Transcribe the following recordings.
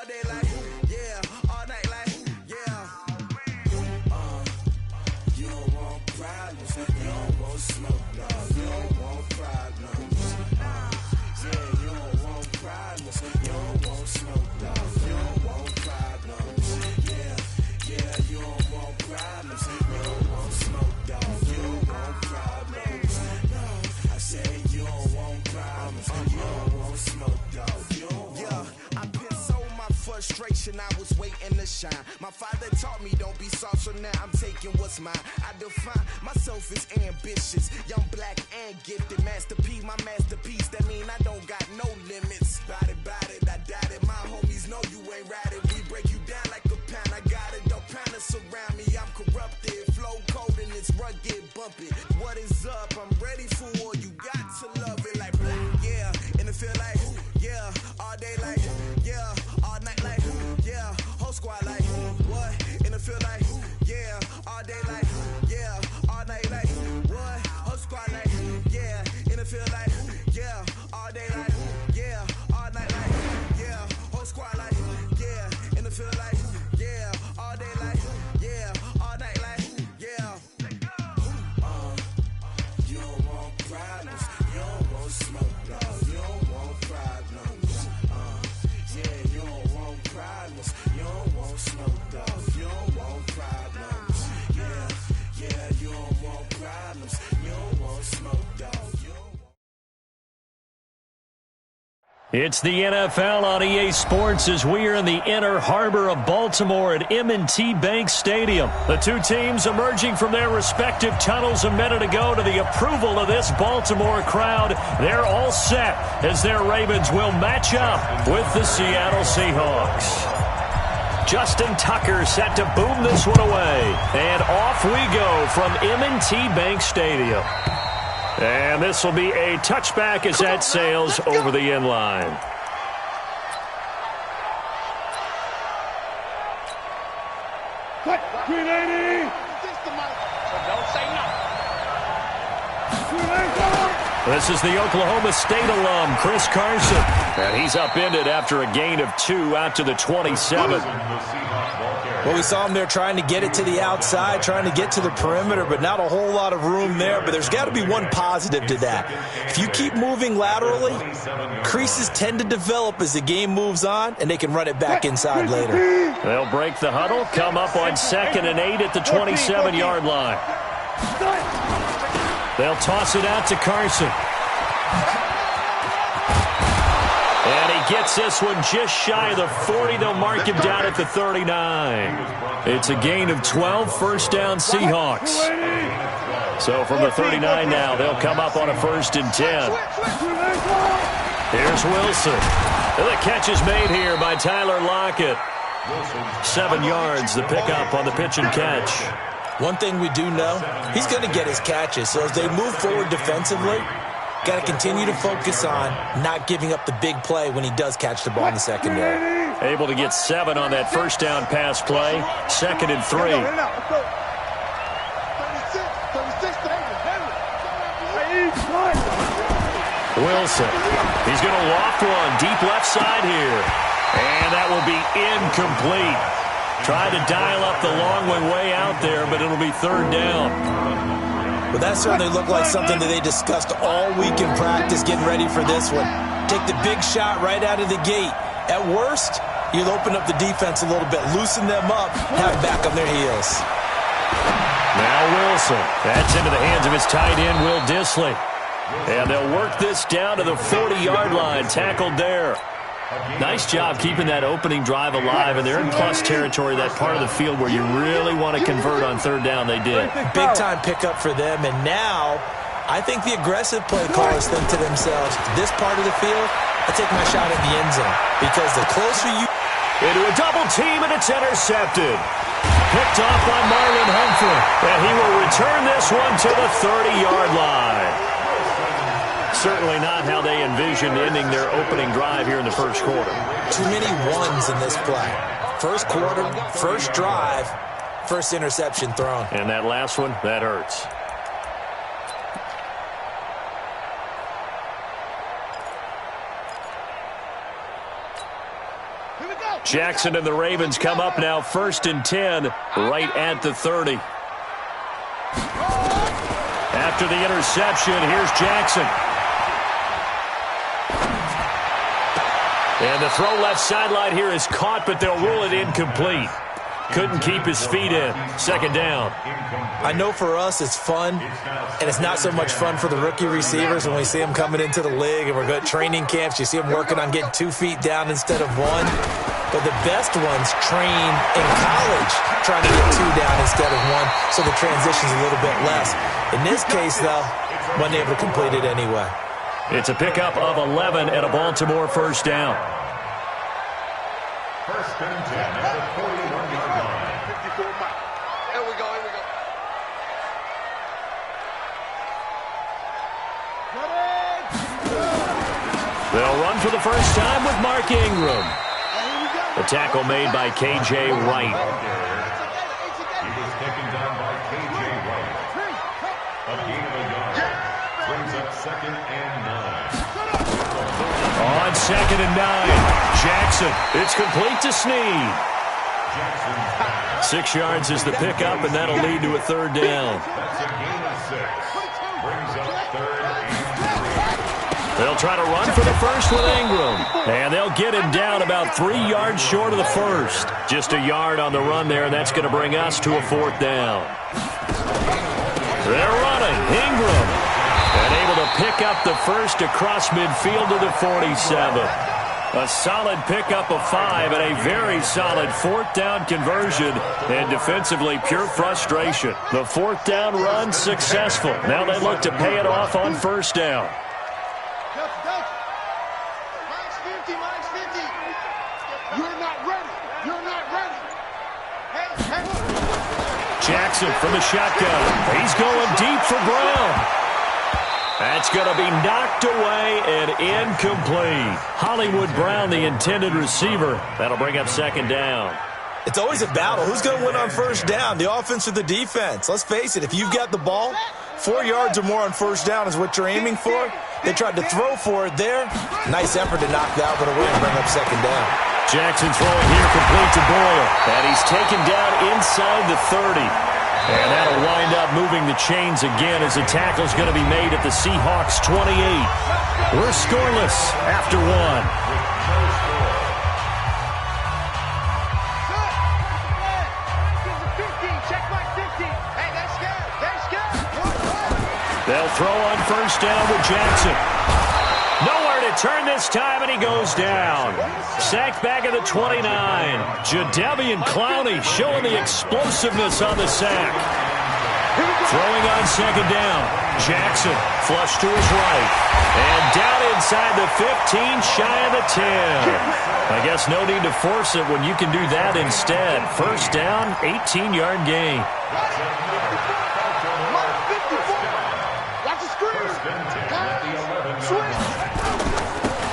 day like, yeah, all night like, yeah. You don't want problems, you don't want smoke, dog. You don't want problems. Yeah, you don't want problems, you don't want smoke, dog. You don't want problems. Yeah, you don't want problems, you don't want smoke, dog. You don't want problems. No, I said you don't want problems, you don't want smoke, dog. You don't want. Yeah, I been so my frustration, I was waiting to shine. My father taught me don't be soft, so now I'm taking what's mine. I define myself as ambitious, young, black, and gifted. Master P, my masterpiece, that mean I don't got no limits. Bout it, I doubt it. My homies know you ain't ride it. We break you down like a pound. I got it, don't pound us around me. I'm corrupted, flow cold and it's rugged, bumpy. What is up? I'm ready for war. You got to love it like black, yeah. And it feel like, yeah, all day like, yeah, all night like, yeah, whole squad like, what? And it feel like, yeah, all day like, yeah, all night like, what? Whole squad like, yeah, and it feel like, yeah, all day like, yeah, all night like, yeah, whole squad like, yeah, and it feel like, yeah, all day like, yeah, all night like, yeah. You don't want problems, you don't want smoke, dog. You don't want problems. Yeah, you don't want problems, you don't want smoke, dog. You don't want problems. Yeah, you don't want problems, you don't want smoke, dog. You don't want. It's the NFL on EA Sports as we are in the inner harbor of Baltimore at M&T Bank Stadium. The two teams emerging from their respective tunnels a minute ago to the approval of this Baltimore crowd. They're all set as their Ravens will match up with the Seattle Seahawks. Justin Tucker set to boom this one away. And off we go from M&T Bank Stadium. And this will be a touchback as that sails over the end line. Cut! 380! Don't say no. This is the Oklahoma State alum, Chris Carson. And he's upended after a gain of 2 out to the 27. Well, we saw him there trying to get it to the outside, trying to get to the perimeter, but not a whole lot of room there. But there's got to be one positive to that. If you keep moving laterally, creases tend to develop as the game moves on, and they can run it back inside later. They'll break the huddle, come up on 2nd and 8 at the 27-yard line. They'll toss it out to Carson. And he gets this one just shy of the 40. They'll mark him down at the 39. It's a gain of 12, first down Seahawks. So from the 39 now, they'll come up on a 1st and 10. Here's Wilson. The catch is made here by Tyler Lockett. 7 yards, the pickup on the pitch and catch. One thing we do know, he's going to get his catches. So as they move forward defensively, got to continue to focus on not giving up the big play when he does catch the ball in the secondary. Able to get 7 on that first down pass play. 2nd and 3. Wilson. He's going to loft one deep left side here. And that will be incomplete. Tried to dial up the long one way out there, but it'll be 3rd down. But that certainly looked like something that they discussed all week in practice getting ready for this one. Take the big shot right out of the gate. At worst, you'll open up the defense a little bit, loosen them up, have them back on their heels. Now Wilson. That's into the hands of his tight end, Will Dissly. And they'll work this down to the 40-yard line, tackled there. Nice job keeping that opening drive alive, and they're in plus territory, that part of the field where you really want to convert on 3rd down. They did. Big-time pickup for them, and now I think the aggressive play callers think to themselves, this part of the field, I take my shot at the end zone, because the closer you... Into a double team, and it's intercepted. Picked off by Marlon Humphrey, and he will return this one to the 30-yard line. Certainly not how they envisioned ending their opening drive here in the first quarter. Too many ones in this play. First quarter, first drive, first interception thrown. And that last one, that hurts. Jackson and the Ravens come up now 1st and 10, right at the 30. After the interception, here's Jackson. And the throw left sideline here is caught, but they'll rule it incomplete. Couldn't keep his feet in. 2nd down. I know for us it's fun, and it's not so much fun for the rookie receivers when we see them coming into the league and we're going to training camps. You see them working on getting 2 feet down instead of 1. But the best ones train in college trying to get 2 down instead of 1, so the transition's a little bit less. In this case, though, wasn't able to complete it anyway. It's a pickup of 11 and a Baltimore 1st down. 1st and 10 at the 41-yard line. 54 miles. Here we go, here we go. They'll run for the first time with Mark Ingram. The tackle made by K.J. Wright. He was taken down by K.J. Wright. A gain of a yard. Brings up 2nd and 9. On 2nd and 9, Jackson. It's complete to Snead. 6 yards is the pickup, and that'll lead to a 3rd down. That's a gain of 6. Brings up 3rd and 3. They'll try to run for the first with Ingram. And they'll get him down about 3 yards short of the first. Just a yard on the run there, and that's going to bring us to a 4th down. They're running. Ingram. And able to pick up the first across midfield to the 47. A solid pickup of 5 and a very solid 4th down conversion. And defensively, pure frustration. The 4th down run successful. Now they look to pay it off on 1st down. Jackson from the shotgun. He's going deep for Brown. That's going to be knocked away and incomplete. Hollywood Brown, the intended receiver. That'll bring up 2nd down. It's always a battle. Who's going to win on 1st down, the offense or the defense? Let's face it, if you've got the ball, 4 yards or more on 1st down is what you're aiming for. They tried to throw for it there. Nice effort to knock that one away and bring up 2nd down. Jackson throwing here complete to Boyle. And he's taken down inside the 30. And that'll wind up moving the chains again as the tackle's going to be made at the Seahawks 28. We're scoreless after 1. They'll throw on 1st down with Jackson. Nowhere to turn this time, and he goes down. Sacked back at the 29. Jadeveon Clowney showing the explosiveness on the sack. Throwing on 2nd down. Jackson flush to his right. And down inside the 15, shy of the 10. I guess no need to force it when you can do that instead. 1st down, 18-yard gain.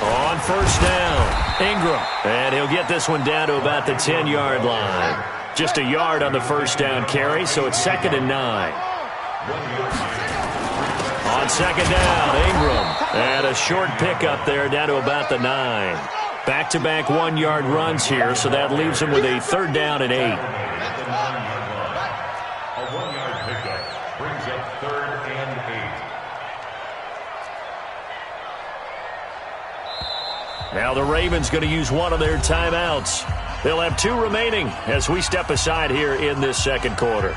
On 1st down, Ingram. And he'll get this one down to about the 10-yard line. Just a yard on the 1st down carry, so it's 2nd and 9. On 2nd down, Ingram. And a short pickup there down to about the 9. Back-to-back 1-yard runs here, so that leaves him with a 3rd down and 8. A 1-yard pickup brings up 3rd and 8. Now the Ravens going to use one of their timeouts. They'll have 2 remaining as we step aside here in this 2nd quarter.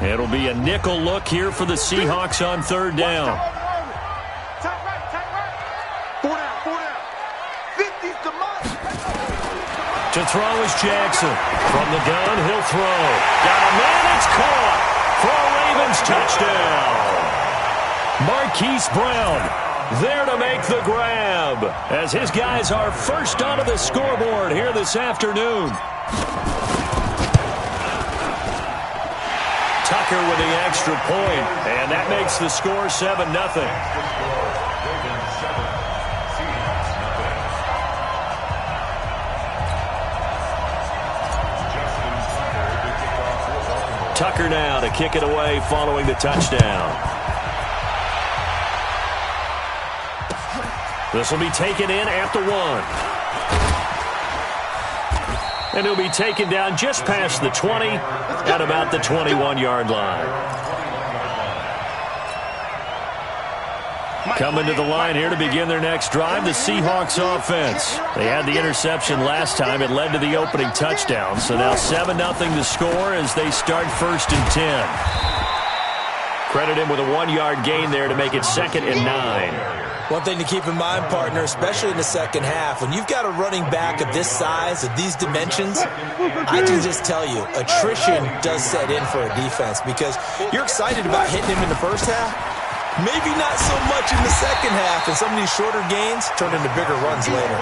It'll be a nickel look here for the Seahawks on 3rd down. Tight right. 4 down. 50's the mark. To throw is Jackson. From the gun, he'll throw. Got a man, it's caught for a Ravens touchdown. Marquise Brown there to make the grab as his guys are first onto the scoreboard here this afternoon. Tucker with the extra point, and that makes the score 7-0. Tucker now to kick it away following the touchdown. This will be taken in at the 1. And he'll be taken down just past the 20 at about the 21-yard line. Coming to the line here to begin their next drive, the Seahawks offense. They had the interception last time. It led to the opening touchdown. So now 7-0 to score as they start 1st and 10. Credit him with a 1-yard gain there to make it 2nd and 9. One thing to keep in mind, partner, especially in the second half, when you've got a running back of this size, of these dimensions, I can just tell you, attrition does set in for a defense because you're excited about hitting him in the first half. Maybe not so much in the second half, and some of these shorter gains turn into bigger runs later.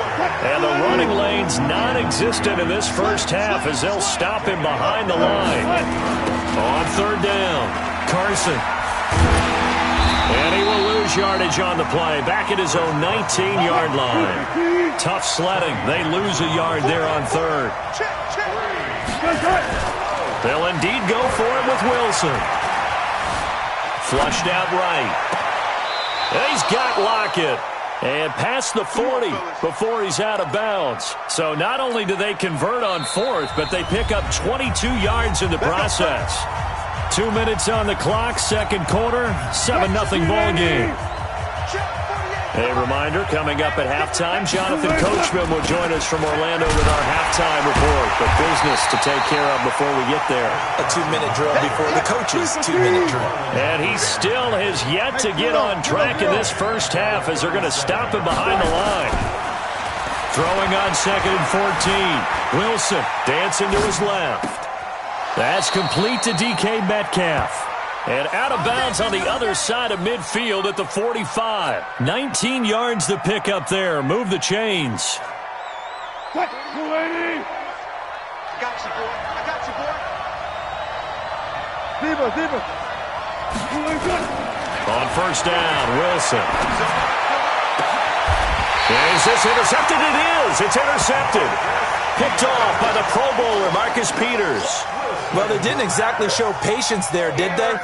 And the running lane's non-existent in this first half as they'll stop him behind the line. On 3rd down, Carson. And he will lose yardage on the play, back at his own 19-yard line. Tough sledding. They lose a yard there on 3rd. They'll indeed go for it with Wilson. Flushed out right. And he's got Lockett. And past the 40 before he's out of bounds. So not only do they convert on 4th, but they pick up 22 yards in the process. 2 minutes on the clock, second quarter, 7-0 ball game. A reminder, coming up at halftime, Jonathan Coachman will join us from Orlando with our halftime report. But business to take care of before we get there. A 2-minute drill before the coach's 2-minute drill. And he still has yet to get on track in this first half as they're going to stop him behind the line. Throwing on 2nd and 14. Wilson dancing to his left. That's complete to DK Metcalf. And out of bounds on the other side of midfield at the 45. 19 yards to pick up there. Move the chains. Cut, 280. I got you, boy. I got you, boy. Diva. On 1st down, Wilson. Is this intercepted? It is. It's intercepted. Picked off by the Pro Bowler, Marcus Peters. Well, they didn't exactly show patience there, did they?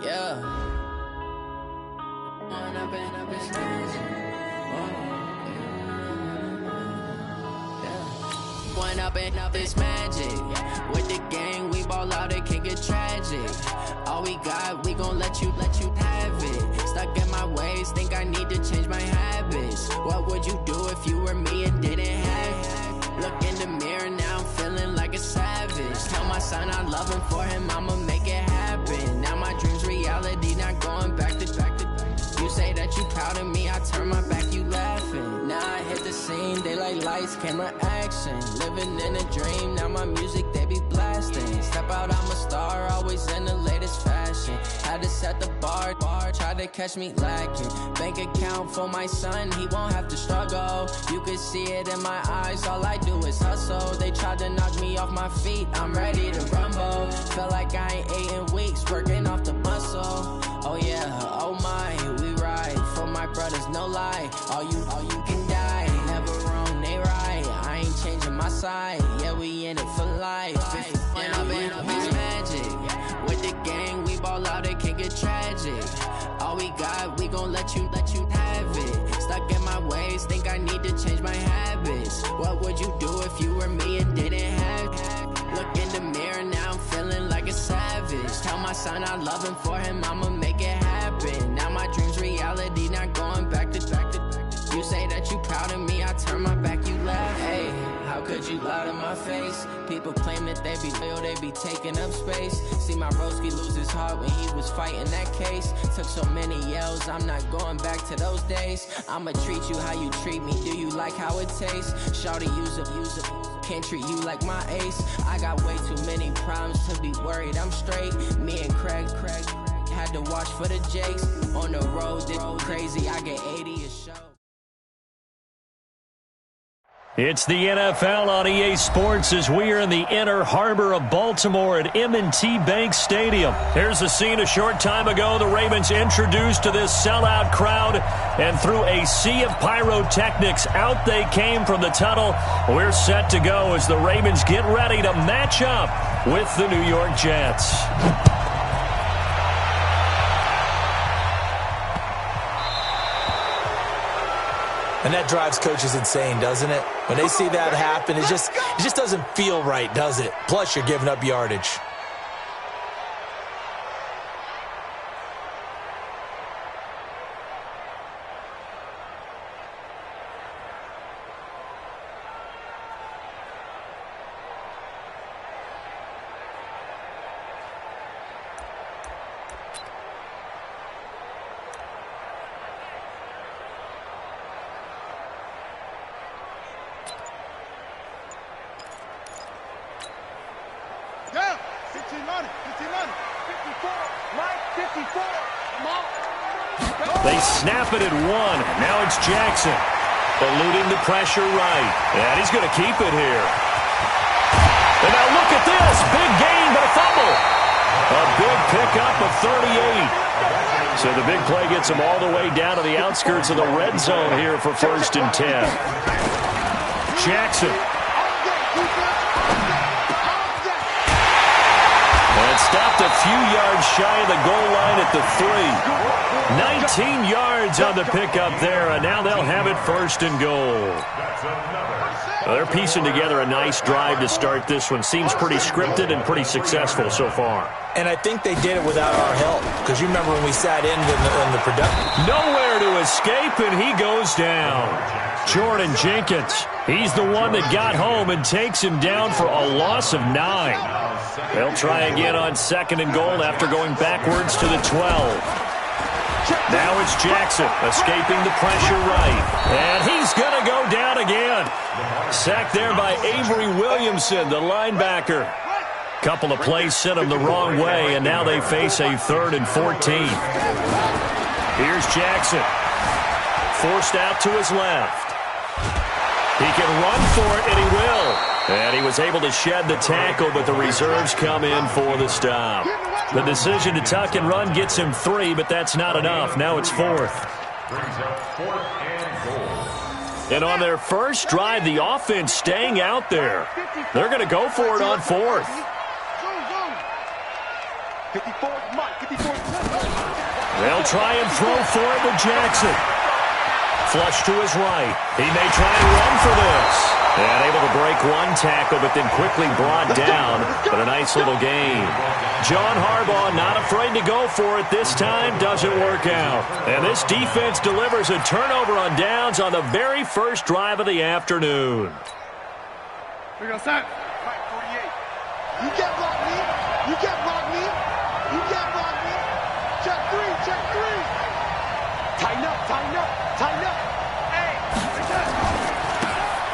Yeah. One up and up is magic. With the gang, we ball out, it can get tragic. All we got, we gon' let you have it. Stuck in my ways, think I need to change my habits. What would you do if you were me and didn't have it? Look in the mirror, now I'm feeling like a savage. Tell my son I love him, for him I'ma make it happen. Now my dream's reality, not going back to. You say that you proud of me, I turn my back, you laughing. Now I hit the scene, daylight lights, camera action. Living in a dream, now my music, they be blasting. Step out, I'm a star, always in the latest fashion. Had to set the bar, try to catch me lacking. Bank account for my son, he won't have to struggle. You can see it in my eyes, all I do is hustle. They tried to knock me off my feet, I'm ready to rumble. Feel like I ain't ate in weeks, working off the muscle. Oh yeah, oh my, we ride for my brothers, no lie. All you can die, never wrong, they right. I ain't changing my side, yeah, we in it for life. And I've been magic. With the gang, we ball out, it can get tragic. All we got, we gon' let you have it. Stuck in my ways, think I need to change my habits. What would you do if you were me and didn't have it? Look in the mirror, now I'm feeling like a savage. Tell my son I love him, for him I'ma make it happen. Now my dream's reality, not going back to. You say that you proud of me, I turn my back, you laugh. Hey, how could you lie to my face? People claim that they be real, they be taking up space. See my broski lose his heart when he was fighting that case. Took so many yells, I'm not going back to those days. I'ma treat you how you treat me, do you like how it tastes? Shawty, use up, can't treat you like my ace. I got way too many problems to be worried, I'm straight. Me and Craig had to watch for the Jakes. On the road, did crazy, I get 80 a show. It's the NFL on EA Sports as we are in the inner harbor of Baltimore at M&T Bank Stadium. Here's the scene a short time ago. The Ravens introduced to this sellout crowd, and through a sea of pyrotechnics, out they came from the tunnel. We're set to go as the Ravens get ready to match up with the New York Jets. And that drives coaches insane, doesn't it? When they see that happen, it just doesn't feel right, does it? Plus, you're giving up yardage. They snap it at one. Now it's Jackson. Eluding the pressure right. And he's going to keep it here. And now look at this. Big gain, but a fumble. A big pickup of 38. So the big play gets him all the way down to the outskirts of the red zone here for 1st and 10. Jackson. And stopped a few yards shy of the goal line at the 3. 19 yards on the pickup there, and now they'll have it 1st and goal. Well, they're piecing together a nice drive to start this one. Seems pretty scripted and pretty successful so far. And I think they did it without our help, because you remember when we sat in the production. Nowhere to escape, and he goes down. Jordan Jenkins, he's the one that got home and takes him down for a loss of 9. They'll try again on 2nd and goal after going backwards to the 12. Now it's Jackson escaping the pressure right. And he's going to go down again. Sacked there by Avery Williamson, the linebacker. Couple of plays sent him the wrong way, and now they face a 3rd and 14. Here's Jackson. Forced out to his left. He can run for it, and he will. And he was able to shed the tackle, but the reserves come in for the stop. The decision to tuck and run gets him 3, but that's not enough. Now it's 4th. And on their first drive, the offense staying out there. They're going to go for it on 4th. They'll try and throw for it with Jackson. Flush to his right. He may try and run for this. And able to break one tackle, but then quickly brought down. But a nice little gain. John Harbaugh not afraid to go for it this time. Doesn't work out. And this defense delivers a turnover on downs on the very first drive of the afternoon. We go, set. You can't block me. You can't block me. You can't block me. Check 3. Check 3. Tighten up. Tighten up. Tighten up.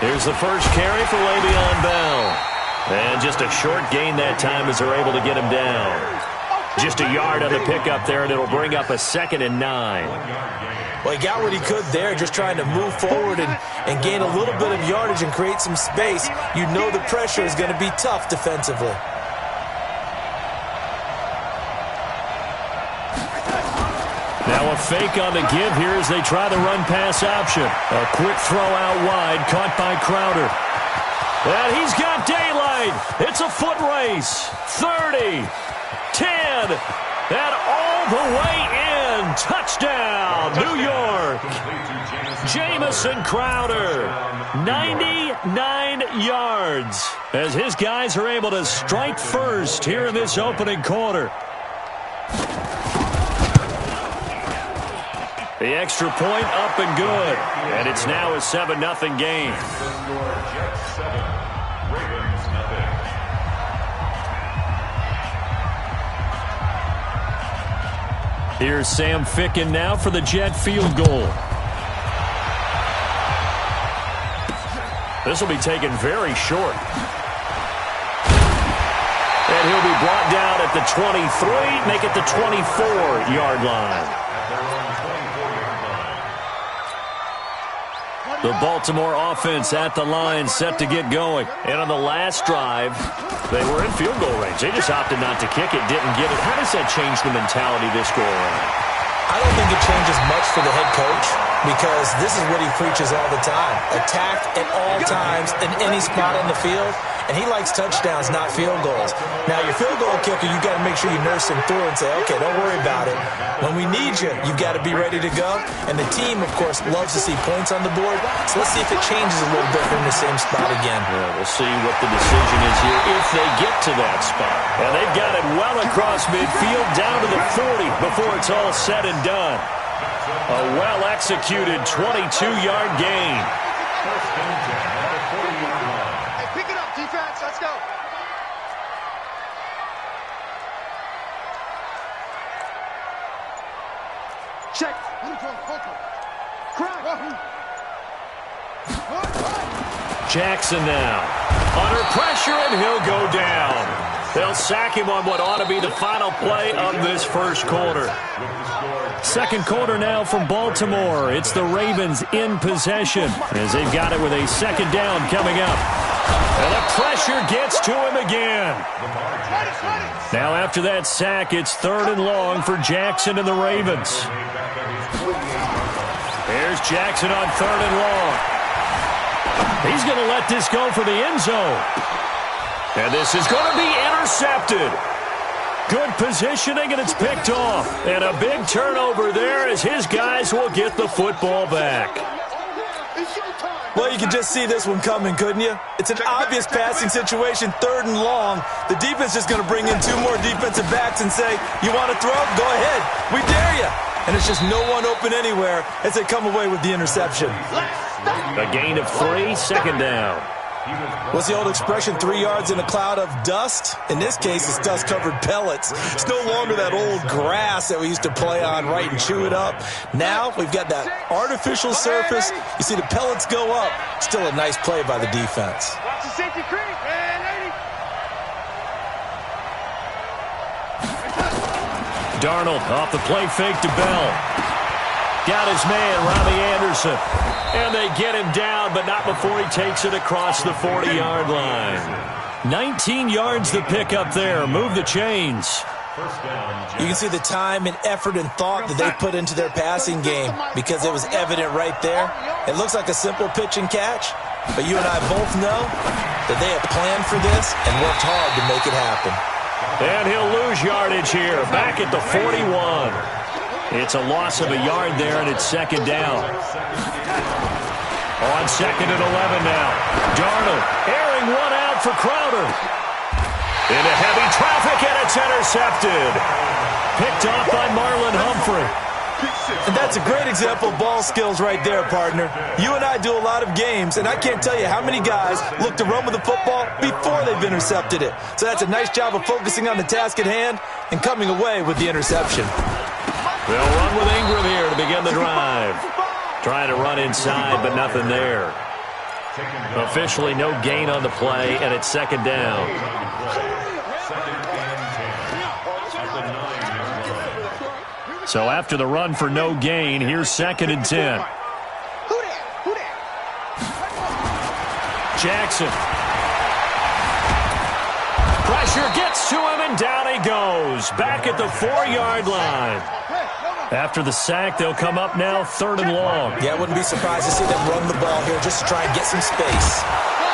Here's the first carry for Le'Veon Bell. And just a short gain that time as they're able to get him down. Just a yard on the pickup there, and it'll bring up a 2nd and 9. Well, he got what he could there, just trying to move forward and gain a little bit of yardage and create some space. You know the pressure is going to be tough defensively. Now a fake on the give here as they try the run-pass option. A quick throw out wide, caught by Crowder. And he's got daylight. It's a foot race. 30, 10, and all the way in. Touchdown, New York. Jamison Crowder, 99 yards, as his guys are able to strike first here in this opening quarter. The extra point up and good. And it's now a 7-0 game. Here's Sam Ficken now for the Jet field goal. This will be taken very short. And he'll be brought down at the 23, make it the 24-yard line. The Baltimore offense at the line, set to get going. And on the last drive, they were in field goal range. They just opted not to kick it, didn't get it. How does that change the mentality this go around? I don't think it changes much for the head coach because this is what he preaches all the time. Attack at all times in any spot on the field. And he likes touchdowns, not field goals. Now, your field goal kicker, you've got to make sure you nurse him through and say, okay, don't worry about it. When we need you, you've got to be ready to go. And the team, of course, loves to see points on the board. So let's see if it changes a little bit from the same spot again. Yeah, we'll see what the decision is here if they get to that spot. And they've got it well across midfield, down to the 40 before it's all said and done. A well-executed 22-yard gain. First and 10 at the 40-yard line. Hey, pick it up, defense. Let's go. Check. Jackson now. Under pressure, and he'll go down. They'll sack him on what ought to be the final play of this first quarter. Second quarter now from Baltimore. It's the Ravens in possession as they've got it with a second down coming up. And the pressure gets to him again. Now after that sack, it's third and long for Jackson and the Ravens. Here's Jackson on third and long. He's going to let this go for the end zone. And this is going to be intercepted. Good positioning, and it's picked off. And a big turnover there as his guys will get the football back. Well, you can just see this one coming, couldn't you? It's an obvious passing situation, third and long. The defense is going to bring in two more defensive backs and say, you want to throw? Go ahead. We dare you. And it's just no one open anywhere as they come away with the interception. A gain of 3, second down. What's the old expression, 3 yards in a cloud of dust? In this case, it's dust-covered pellets. It's no longer that old grass that we used to play on, right, and chew it up. Now we've got that artificial surface. You see the pellets go up. Still a nice play by the defense. Watch the safety creep, man, lady. Darnold off the play fake to Bell. Got his man, Robbie Anderson. And they get him down, but not before he takes it across the 40-yard line. 19 yards to pick up there. Move the chains. You can see the time and effort and thought that they put into their passing game because it was evident right there. It looks like a simple pitch and catch, but you and I both know that they have planned for this and worked hard to make it happen. And he'll lose yardage here, back at the 41. It's a loss of a yard there, and it's second down. On second and 11 now. Darnold airing one out for Crowder. Into heavy traffic, and it's intercepted. Picked off by Marlon Humphrey. And that's a great example of ball skills right there, partner. You and I do a lot of games, and I can't tell you how many guys look to run with the football before they've intercepted it. So that's a nice job of focusing on the task at hand and coming away with the interception. They'll run with Ingram here to begin the drive. Trying to run inside, but nothing there. Officially no gain on the play, and it's second down. So after the run for no gain, here's second and 10. Jackson. Pressure gets to him, and down he goes. Back at the 4-yard line. After the sack, they'll come up now third and long. Yeah, I wouldn't be surprised to see them run the ball here just to try and get some space.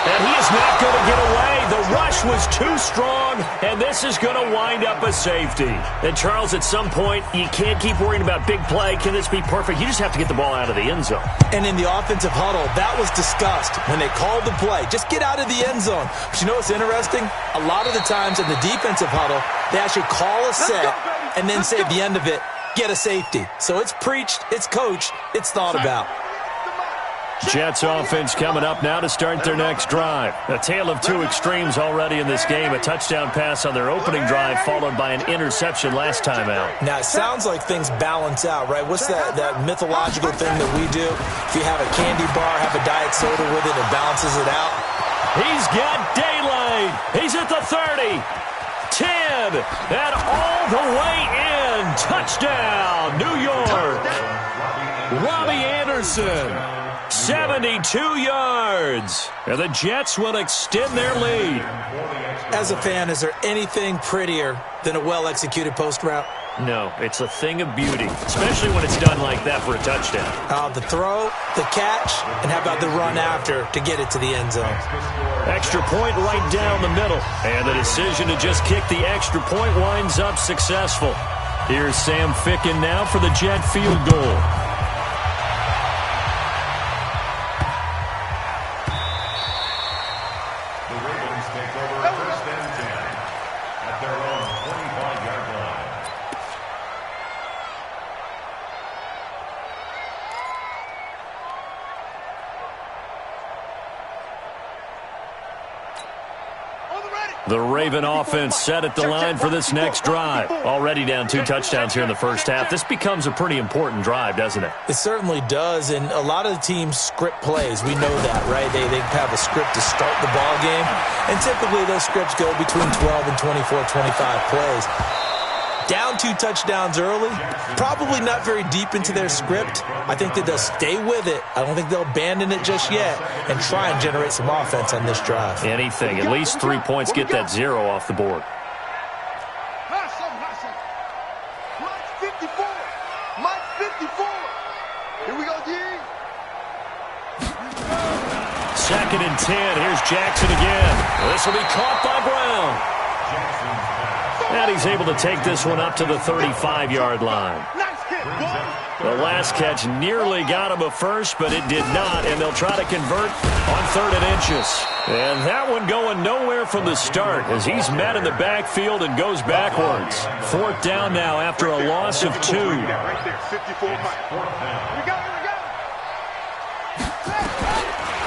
And he is not going to get away. The rush was too strong, and this is going to wind up a safety. And, Charles, at some point, you can't keep worrying about big play. Can this be perfect? You just have to get the ball out of the end zone. And in the offensive huddle, that was discussed when they called the play. Just get out of the end zone. But you know what's interesting? A lot of the times in the defensive huddle, they actually call a set and then say at the end of it, get a safety. So it's preached, it's coached, it's thought about. Jets offense coming up now to start their next drive. A tale of two extremes already in this game. A touchdown pass on their opening drive followed by an interception last time out. Now, it sounds like things balance out, right? What's that mythological thing that we do? If you have a candy bar, have a diet soda with it, it balances it out. He's got daylight. He's at the 30. 10. And all the way in. Touchdown, New York. Robbie Anderson. 72 yards. And the Jets will extend their lead. As a fan, is there anything prettier than a well-executed post route? No, it's a thing of beauty, especially when it's done like that for a touchdown. The throw, the catch, and how about the run after to get it to the end zone? Extra point right down the middle. And the decision to just kick the extra point winds up successful. Here's Sam Ficken now for the Jet field goal. The Ravens take over first and 10 at their own 25-yard line. The Raven offense set at the line for this next drive. Already down 2 touchdowns here in the first half. This becomes a pretty important drive, doesn't it? It certainly does, and a lot of the teams script plays. We know that, right? They have a script to start the ball game, and typically those scripts go between 12 and 24, 25 plays. Down 2 touchdowns early, probably not very deep into their script. I think that they'll stay with it. I don't think they'll abandon it just yet and try and generate some offense on this drive. Anything. At least 3 points. Get that 0 off the board. Mike 54. Mike 54. Here we go, D. 2nd and 10. Here's Jackson again. This will be caught by Brown. And he's able to take this one up to the 35-yard line. The last catch nearly got him a first, but it did not, and they'll try to convert on 3rd and inches. And that one going nowhere from the start as he's met in the backfield and goes backwards. 4th down now after a loss of 2.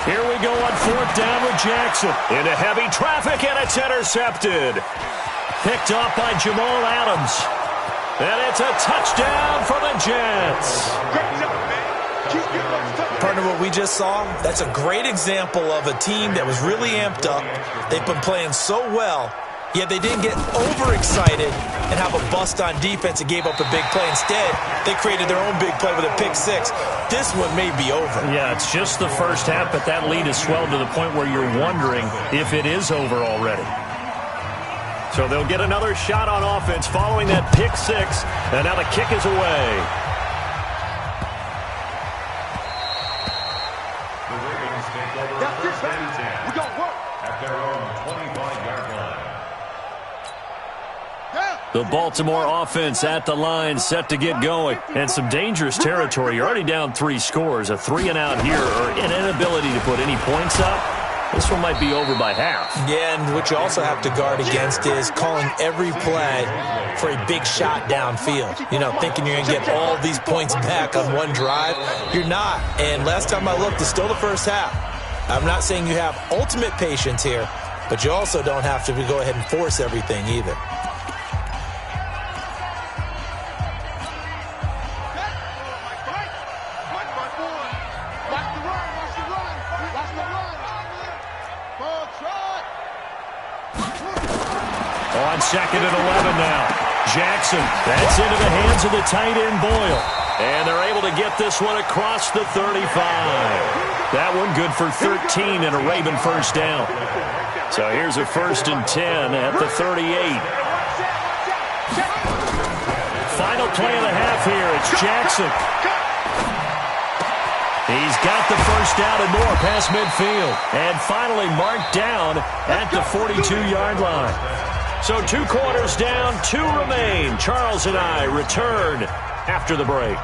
Here we go on 4th down with Jackson. Into heavy traffic, and it's intercepted. Picked off by Jamal Adams. And it's a touchdown for the Jets. Partner, what we just saw, that's a great example of a team that was really amped up. They've been playing so well, yet they didn't get overexcited and have a bust on defense and gave up a big play. Instead, they created their own big play with a pick 6. This one may be over. Yeah, it's just the first half, but that lead has swelled to the point where you're wondering if it is over already. So they'll get another shot on offense following that pick 6, and now the kick is away. The Ravens take over first and 10 at their own 25-yard line. The Baltimore offense at the line, set to get going. And some dangerous territory. You're already down 3 scores. A 3-and-out here, or an inability to put any points up. This one might be over by half. Yeah, and what you also have to guard against is calling every play for a big shot downfield. You know, thinking you're going to get all these points back on one drive. You're not. And last time I looked, it's still the first half. I'm not saying you have ultimate patience here, but you also don't have to go ahead and force everything either. On 2nd and 11 now. Jackson, that's into the hands of the tight end Boyle. And they're able to get this one across the 35. That one good for 13 and a Raven first down. So here's a 1st and 10 at the 38. Final play of the half here. It's Jackson. He's got the first down and more past midfield. And finally marked down at the 42-yard line. So 2 quarters down, 2 remain. Charles and I return after the break.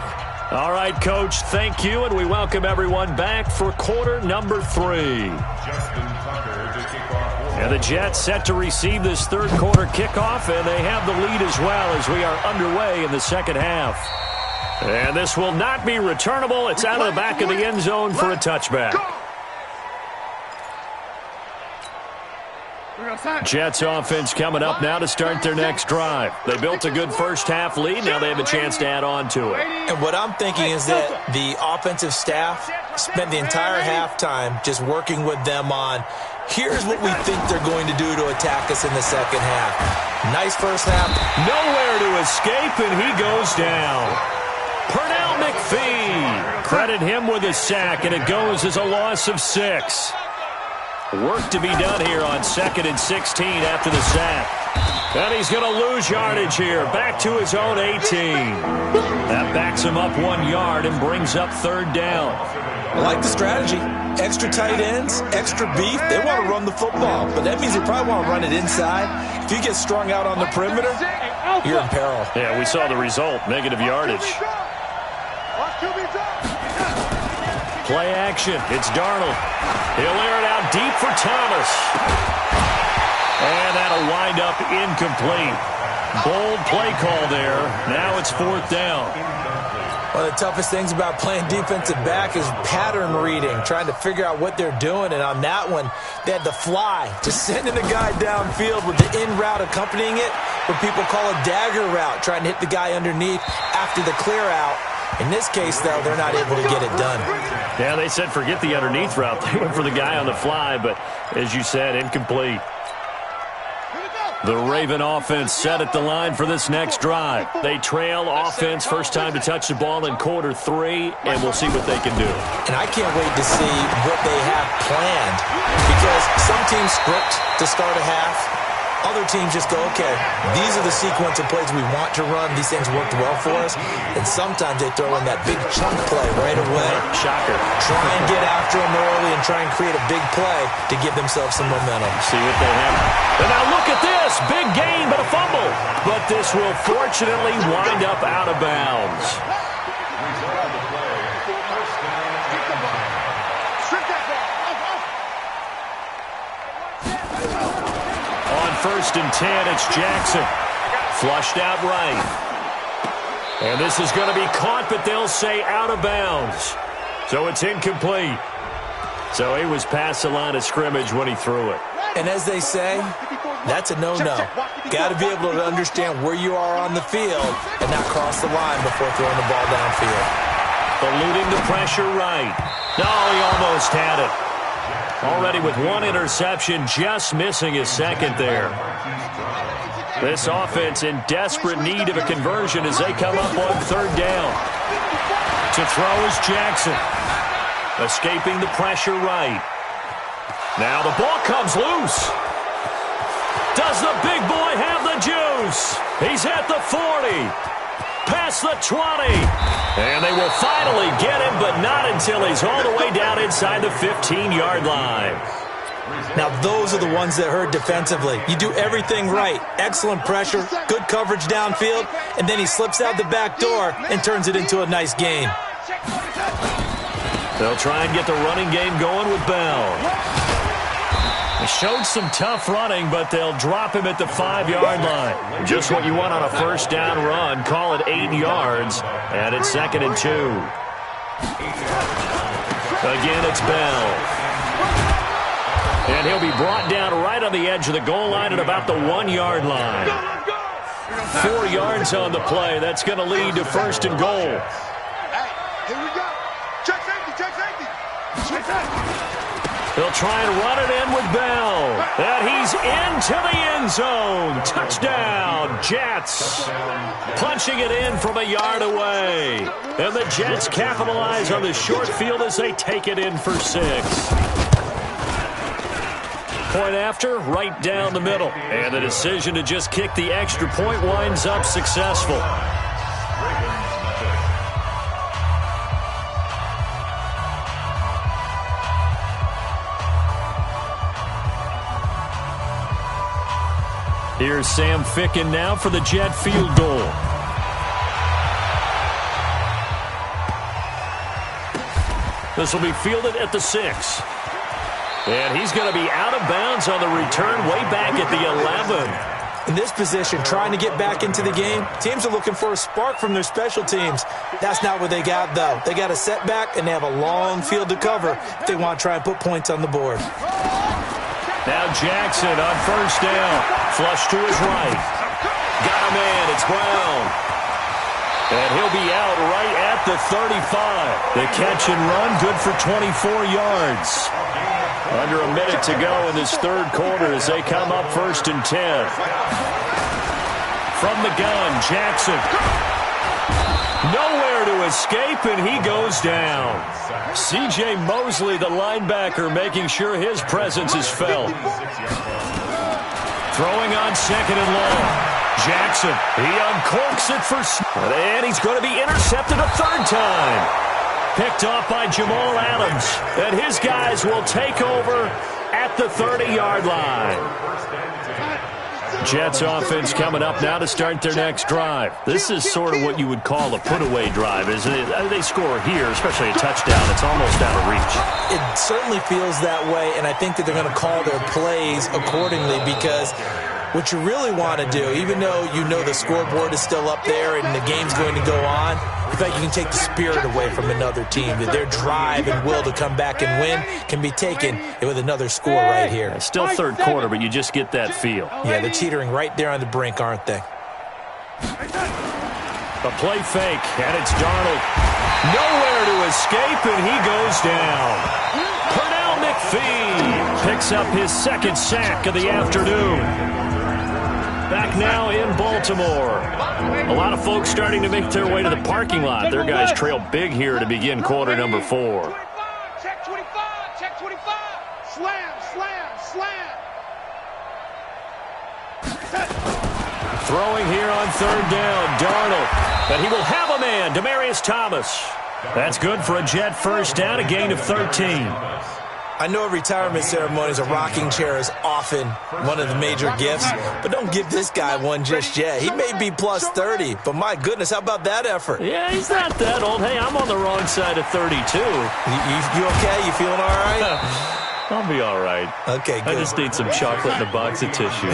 All right, Coach, thank you, and we welcome everyone back for quarter number 3. And the Jets set to receive this 3rd quarter kickoff, and they have the lead as well as we are underway in the 2nd half. And this will not be returnable. It's out of the back of the end zone for a touchback. Jets offense coming up now to start their next drive. They built a good first half lead. Now they have a chance to add on to it. And what I'm thinking is that the offensive staff spent the entire halftime just working with them on, here's what we think they're going to do to attack us in the 2nd half. Nice first half. Nowhere to escape, and he goes down. Pernell McPhee Credit him with a sack, and it goes as a loss of 6. Work to be done here on 2nd and 16 after the sack. And he's going to lose yardage here, back to his own 18. That backs him up 1 yard and brings up 3rd down. I like the strategy. Extra tight ends, extra beef. They want to run the football, but that means they probably want to run it inside. If you get strung out on the perimeter, you're in peril. Yeah, we saw the result, negative yardage. Play action. It's Darnold. He'll air it out deep for Thomas. And that'll wind up incomplete. Bold play call there. Now it's 4th down. One of the toughest things about playing defensive back is pattern reading, trying to figure out what they're doing. And on that one, they had the fly, just sending the guy downfield with the in route accompanying it, what people call a dagger route, trying to hit the guy underneath after the clear out. In this case, though, they're not able to get it done. Yeah, they said forget the underneath route. They went for the guy on the fly, but as you said, incomplete. The Raven offense set at the line for this next drive. They trail offense, first time to touch the ball in quarter 3, and we'll see what they can do. And I can't wait to see what they have planned, because some teams script to start a half. Other teams just go, okay, these are the sequence of plays we want to run. These things worked well for us. And sometimes they throw in that big chunk play right away. Shocker. Try and get after them early and try and create a big play to give themselves some momentum. See what they have. And now look at this. Big gain, but a fumble. But this will fortunately wind up out of bounds. First and 10, it's Jackson. Flushed out right. And this is going to be caught, but they'll say out of bounds. So it's incomplete. So he was past the line of scrimmage when he threw it. And as they say, that's a no-no. Got to be able to understand where you are on the field and not cross the line before throwing the ball downfield. Eluding the pressure right. Oh, he almost had it. Already with 1 interception, just missing his 2nd there. This offense in desperate need of a conversion as they come up on 3rd down. To throw is Jackson. Escaping the pressure right. Now the ball comes loose. Does the big boy have the juice? He's at the 40. Past the 20. And they will finally get him, but not until he's all the way down inside the 15-yard line. Now, those are the ones that hurt defensively. You do everything right. Excellent pressure, good coverage downfield, and then he slips out the back door and turns it into a nice gain. They'll try and get the running game going with Bell. He showed some tough running, but they'll drop him at the 5-yard line. Just what you want on a first down run. Call it 8 yards, and it's 2nd and 2. Again, it's Bell. And he'll be brought down right on the edge of the goal line at about the 1-yard line. 4 yards on the play. That's going to lead to 1st and goal. Hey, here we go. Check safety, check safety. Check safety. They'll try and run it in with Bell. And he's into the end zone. Touchdown, Jets. Punching it in from a yard away. And the Jets capitalize on the short field as they take it in for 6. Point after, right down the middle. And the decision to just kick the extra point winds up successful. Here's Sam Ficken now for the Jet field goal. This will be fielded at the 6. And he's going to be out of bounds on the return way back at the 11. In this position, trying to get back into the game, teams are looking for a spark from their special teams. That's not what they got, though. They got a setback, and they have a long field to cover if they want to try and put points on the board. Now Jackson on first down. Flush to his right. Got a man. It's Brown. And he'll be out right at the 35. The catch and run good for 24 yards. Under a minute to go in this 3rd quarter as they come up 1st and 10. From the gun, Jackson. Nowhere to escape, and he goes down. C.J. Mosley, the linebacker, making sure his presence is felt. Throwing on second and long. Jackson, he uncorks it for... And he's going to be intercepted a third time. Picked off by Jamal Adams. And his guys will take over at the 30-yard line. Jets offense coming up now to start their next drive. This is sort of what you would call a put-away drive, isn't it? They score here, especially a touchdown. It's almost out of reach. It certainly feels that way, and I think that they're going to call their plays accordingly because what you really want to do, even though you know the scoreboard is still up there and the game's going to go on, in fact, you can take the spirit away from another team, that their drive and will to come back and win can be taken with another score right here. Still third quarter, but you just get that feel. Yeah, they're teetering right there on the brink, aren't they? A play fake, and it's Darnold. Nowhere to escape, and he goes down. Pernell McPhee picks up his second sack of the afternoon. Back now in Baltimore. A lot of folks starting to make their way to the parking lot. Their guys trail big here to begin quarter number 4. Check 25, check 25. Slam, slam, slam. Throwing here on third down, Darnold. And he will have a man, Demaryius Thomas. That's good for a Jet first down, a gain of 13. I know retirement ceremonies, a rocking chair is often one of the major gifts, but don't give this guy one just yet. He may be plus 30, but my goodness, how about that effort? Yeah, he's not that old. Hey, I'm on the wrong side of 32. You okay? You feeling all right? I'll be all right. Okay, good. I just need some chocolate and a box of tissue.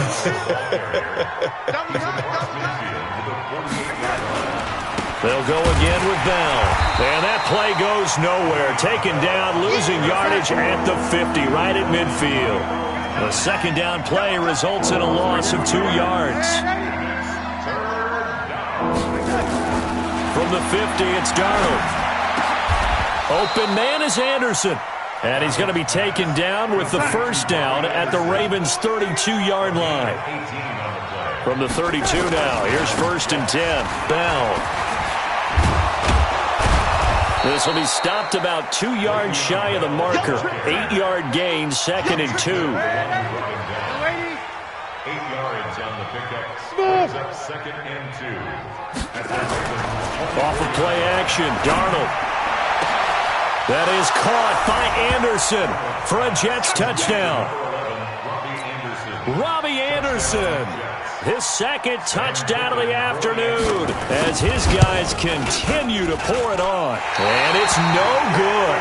They'll go again with Bell. And that play goes nowhere. Taken down, losing yardage at the 50, right at midfield. The second down play results in a loss of 2 yards. From the 50, it's Darnold. Open man is Anderson. And he's going to be taken down with the first down at the Ravens' 32-yard line. From the 32 now, here's first and 10. Bell. This will be stopped about 2 yards shy of the marker. 8-yard gain, second and 2. 8 yards on the pickup. Second and 2. Off of play action, Darnold. That is caught by Anderson for a Jets touchdown. Robbie Anderson. His second touchdown of the afternoon as his guys continue to pour it on. And it's no good.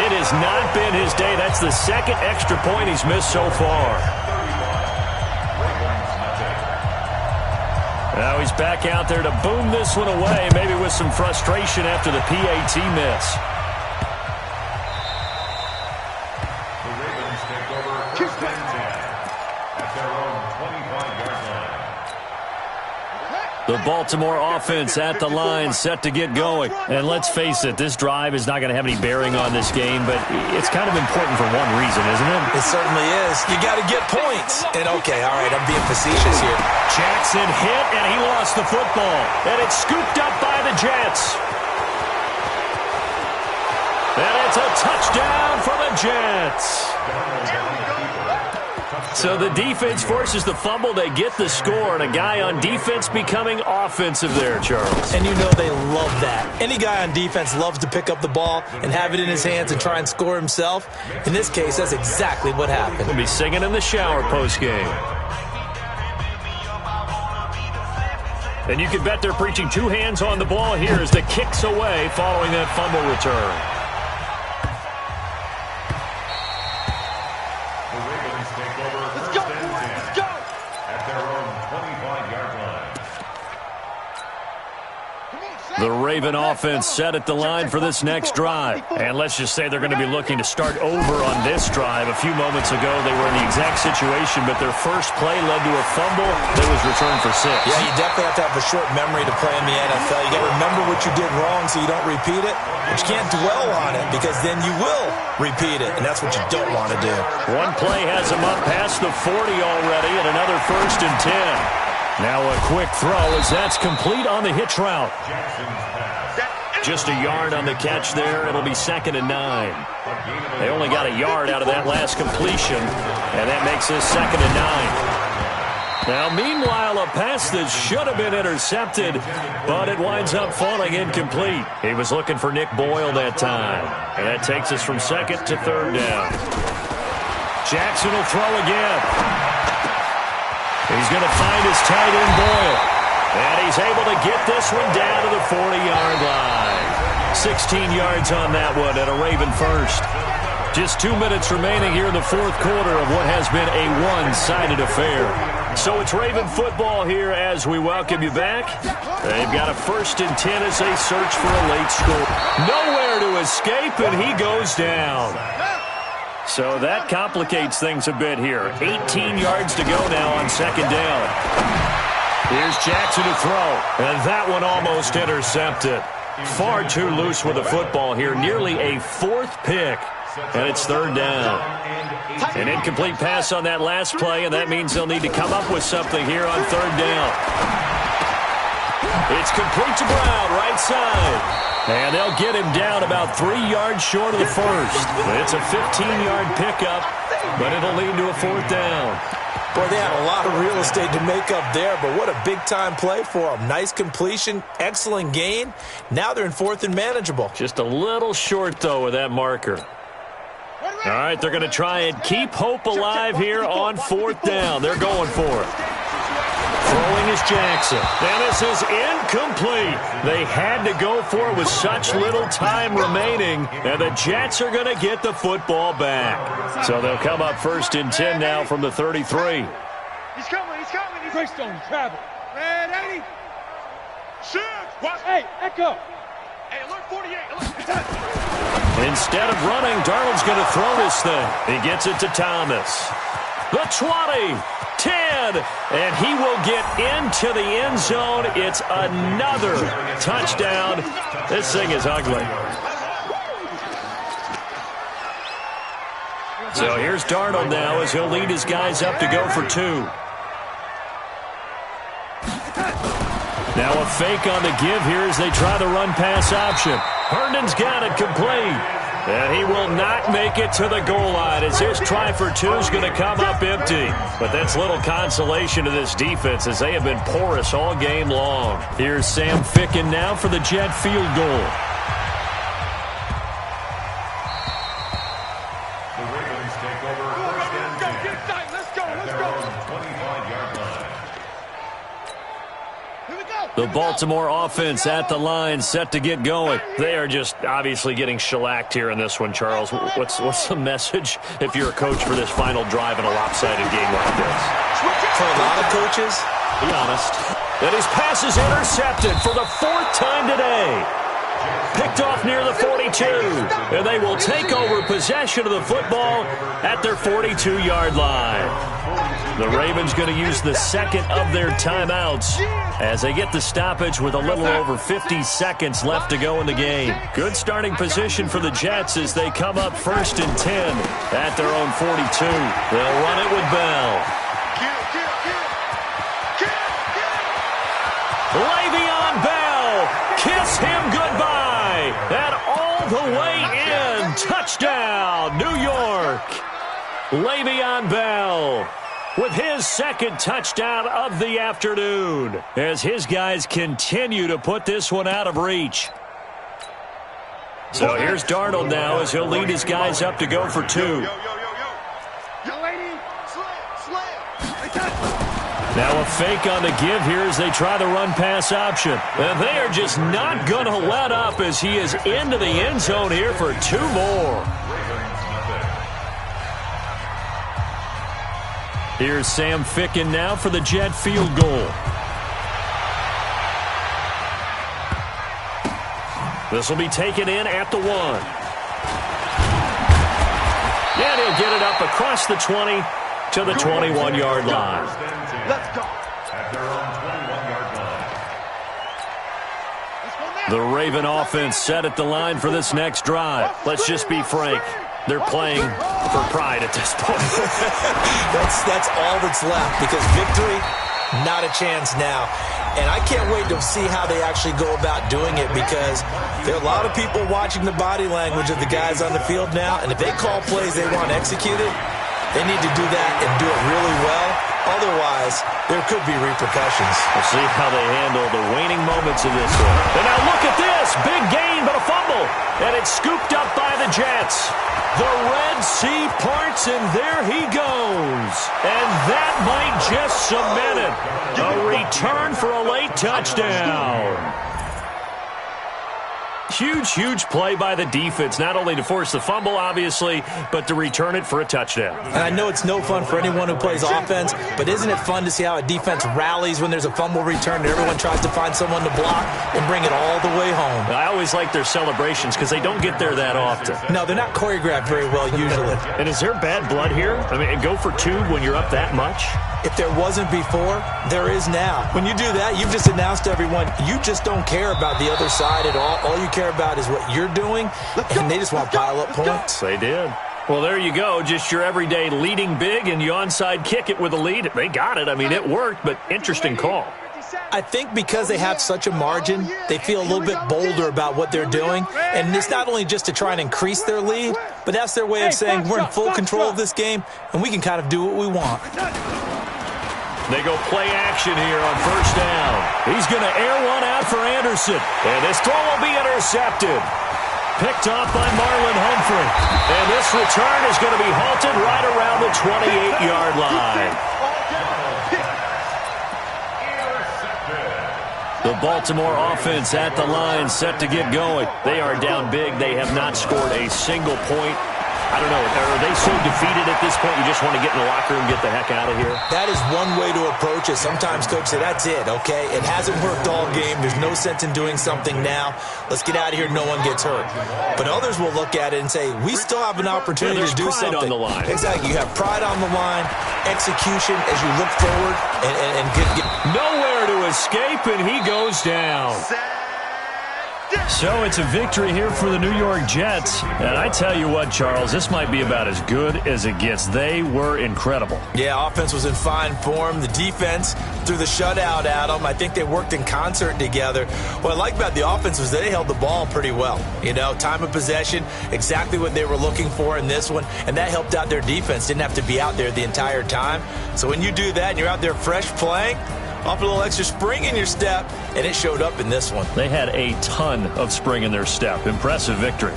It has not been his day. That's the second extra point he's missed so far. Now he's back out there to boom this one away, maybe with some frustration after the PAT miss. The Ravens take over first and 10 at their own 25-yard line. The Baltimore offense at the line, set to get going. And let's face it, this drive is not going to have any bearing on this game, but it's kind of important for one reason, isn't it? It certainly is. You got to get points. And okay, all right, I'm being facetious here. Jackson hit, and he lost the football. And it's scooped up by the Jets. And it's a touchdown for the Jets. So the defense forces the fumble. They get the score, and a guy on defense becoming offensive there, Charles. And you know they love that. Any guy on defense loves to pick up the ball and have it in his hands and try and score himself. In this case, that's exactly what happened. He'll be singing in the shower post-game. And you can bet they're preaching 2 hands on the ball here as the kick's away following that fumble return. The Raven offense set at the line for this next drive. And let's just say they're going to be looking to start over on this drive. A few moments ago, they were in the exact situation, but their first play led to a fumble that was returned for 6. Yeah, you definitely have to have a short memory to play in the NFL. You got to remember what you did wrong so you don't repeat it. But you can't dwell on it because then you will repeat it, and that's what you don't want to do. One play has him up past the 40 already, and another first and 10. Now a quick throw as that's complete on the hitch route. Jackson's pass Just a yard on the catch there. It'll be 2nd and 9. They only got a yard out of that last completion, and that makes this 2nd and 9. Now, meanwhile, a pass that should have been intercepted, but it winds up falling incomplete. He was looking for Nick Boyle that time, and that takes us from 2nd to 3rd down. Jackson will throw again. He's going to find his tight end, Boyle, and he's able to get this one down to the 40-yard line. 16 yards on that one and a Raven first. Just 2 minutes remaining here in the 4th quarter of what has been a one-sided affair. So it's Raven football here as we welcome you back. They've got a 1st and 10 as they search for a late score. Nowhere to escape, and he goes down. So that complicates things a bit here. 18 yards to go now on 2nd down. Here's Jackson to throw, and that one almost intercepted. Far too loose with the football here. Nearly a 4th pick. And it's 3rd down. An incomplete pass on that last play, and that means they'll need to come up with something here on 3rd down. It's complete to Brown, right side. And they'll get him down about 3 yards short of the first. It's a 15-yard pickup, but it'll lead to a 4th down. Boy, they had a lot of real estate to make up there, but what a big-time play for them. Nice completion, excellent gain. Now they're in 4th and manageable. Just a little short, though, with that marker. All right, they're going to try and keep hope alive here on 4th down. They're going for it. Throwing is Jackson. And this is incomplete. They had to go for it with such little time remaining, and the Jets are going to get the football back. So they'll come up 1st and 10 now from the 33. He's coming. Greystone, travel. Ready? Shoot. Hey, echo. Hey, alert 48. Instead of running, Darnold's going to throw this thing. He gets it to Thomas. The 20, 10, and he will get into the end zone. It's another touchdown. This thing is ugly. So here's Darnold now as he'll lead his guys up to go for 2. Now a fake on the give here as they try the run-pass option. Herndon's got it complete. And he will not make it to the goal line as his try for 2 is going to come up empty. But that's little consolation to this defense as they have been porous all game long. Here's Sam Ficken now for the Jet field goal. The Ravens take over 1st and 10. Let's go. 25-yard line. The Baltimore offense at the line, set to get going. They are just obviously getting shellacked here in this one, Charles. What's the message if you're a coach for this final drive in a lopsided game like this? For a lot of coaches, be honest. And his pass is intercepted for the 4th time today. Picked off near the 42. And they will take over possession of the football at their 42-yard line. The Ravens going to use the 2nd of their timeouts as they get the stoppage with a little over 50 seconds left to go in the game. Good starting position for the Jets as they come up 1st and 10 at their own 42. They'll run it with Bell. Le'Veon Bell, kiss him goodbye. And all the way in, touchdown, New York. Le'Veon Bell with his 2nd touchdown of the afternoon as his guys continue to put this one out of reach. So here's Darnold now as he'll lead his guys up to go for 2. Now a fake on the give here as they try the run-pass option. And they are just not going to let up as he is into the end zone here for 2 more. Here's Sam Ficken now for the Jet field goal. This will be taken in at the 1. And he'll get it up across the 20 to the 21-yard line. Let's go. At their own 21-yard line. The Raven offense set at the line for this next drive. Let's just be frank. They're playing for pride at this point. that's all that's left because victory Not a chance now. And I can't wait to see how they actually go about doing it, because there are a lot of people watching the body language of the guys on the field now, and if they call plays they want executed, they need to do that and do it really well. Otherwise, there could be repercussions. We'll see how they handle the waning moments of this one. And now look at this. Big gain, but a fumble. And it's scooped up by the Jets. The Red Sea parts, and there he goes. And that might just cement it. A return for a late touchdown. Huge play by the defense, not only to force the fumble, obviously, but to return it for a touchdown. And I know it's no fun for anyone who plays offense, but isn't it fun to see how a defense rallies when there's a fumble return and everyone tries to find someone to block and bring it all the way home? I always like their celebrations because they don't get there that often. No, they're not choreographed very well usually. And is there bad blood here? I mean, go for two when you're up that much? If there wasn't before, there is now. When you do that, you've just announced to everyone, you just don't care about the other side at all. All you care about is what you're doing, and they just want to pile up points. They did. Well, there you go. Just your everyday leading big, and you onside kick it with a lead. They got it. I mean, it worked, but interesting call. I think because they have such a margin, they feel a little bit bolder about what they're doing. And it's not only just to try and increase their lead, but that's their way of saying we're in full control of this game, and we can kind of do what we want. They go play action here on first down. He's going to air one out for Anderson. And this throw will be intercepted. Picked off by Marlon Humphrey. And this return is going to be halted right around the 28-yard line. The Baltimore offense at the line, set to get going. They are down big. They have not scored a single point. I don't know, are they so defeated at this point you just want to get in the locker room and get the heck out of here? That is one way to approach it. Sometimes coaches say, that's it, okay? It hasn't worked all game. There's no sense in doing something now. Let's get out of here. No one gets hurt. But others will look at it and say, we still have an opportunity to do something. On the line. Exactly. You have pride on the line, execution as you look forward, and get nowhere to escape, and he goes down. So it's a victory here for the New York Jets. And I tell you what, Charles, this might be about as good as it gets. They were incredible. Yeah, offense was in fine form. The defense threw the shutout at them. I think they worked in concert together. What I like about the offense was they held the ball pretty well. You know, time of possession, exactly what they were looking for in this one. And that helped out their defense. Didn't have to be out there the entire time. So when you do that and you're out there fresh playing, off a little extra spring in your step, and it showed up in this one. They had a ton of spring in their step. Impressive victory.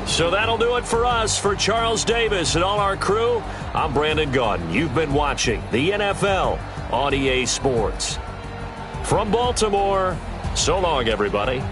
So that'll do it for us. For Charles Davis and all our crew, I'm Brandon Gaudin. You've been watching the NFL on EA Sports. From Baltimore, so long, everybody.